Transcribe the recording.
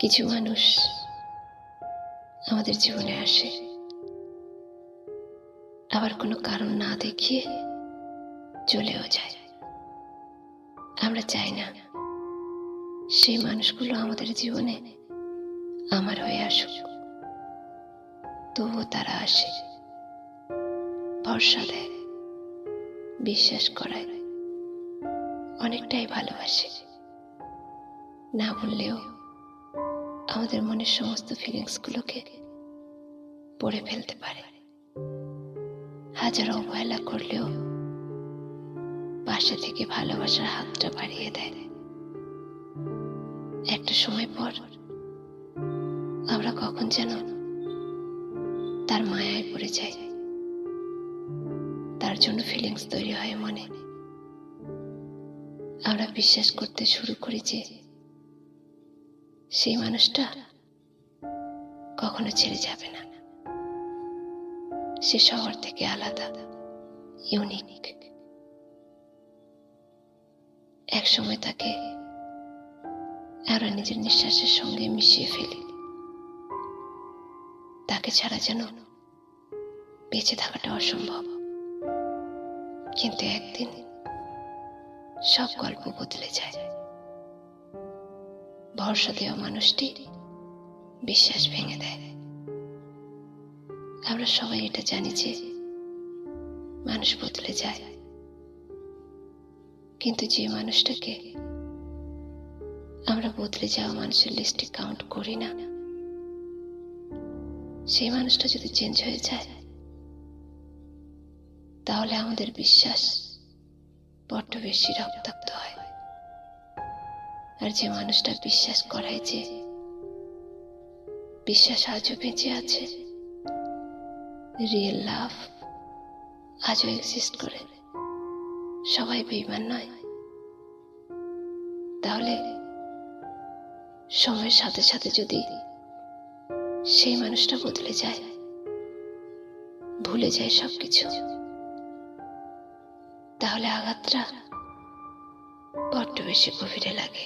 কিছু মানুষ আমাদের জীবনে আসে, আবার কোনো কারণ না দেখিয়ে চলেও যায়। আমরা চাই না সেই মানুষগুলো আমাদের জীবনে আমার হয়ে আসুক, তবুও তারা আসে, ভরসা দেয়, বিশ্বাস করায়, অনেকটাই ভালোবাসে। না বললেও আমাদের মনের সমস্ত ফিলিংসগুলোকে পড়ে ফেলতে পারে। হাজার অবহেলা করলেও পাশে থেকে ভালোবাসার হাতটা বাড়িয়ে দেয়। একটা সময় পর আমরা কখন যেন তার মায়ায় পড়ে যাই, তার জন্য ফিলিংস তৈরি হয় মনে। আমরা বিশ্বাস করতে শুরু করি যে সেই মানুষটা কখনো ছেড়ে যাবে না, সে সবার থেকে আলাদা, ইউনিক। এক সময় তাকে আমরা নিজের নিঃশ্বাসের সঙ্গে মিশিয়ে ফেলি, তাকে ছাড়া যেন বেঁচে থাকাটা অসম্ভব। কিন্তু একদিন সব গল্প বদলে যায়। ভরসা দেওয়া মানুষটি বিশ্বাস ভেঙে দেয়। আমরা সবাই এটা জানি যে মানুষ বদলে যায়, কিন্তু যে মানুষটাকে আমরা বদলে যাওয়া মানুষের লিস্টে কাউন্ট করি না, সেই মানুষটা যদি চেঞ্জ হয়ে যায়, তাহলে আমাদের বিশ্বাস বড্ড বেশি রক্তাক্ত হয়। আর যে মানুষটা বিশ্বাস করায় যে বিশ্বাস আজও বেঁচে আছে, রিয়েল লাভ আজও এক্সিস্ট করে, সবাই বেঈমান নয়, তাহলে সময়ের সাথে সাথে যদি সেই মানুষটা বদলে যায়, ভুলে যায় সবকিছু, তাহলে আঘাতটা বড্ড বেশি গভীরে লাগে।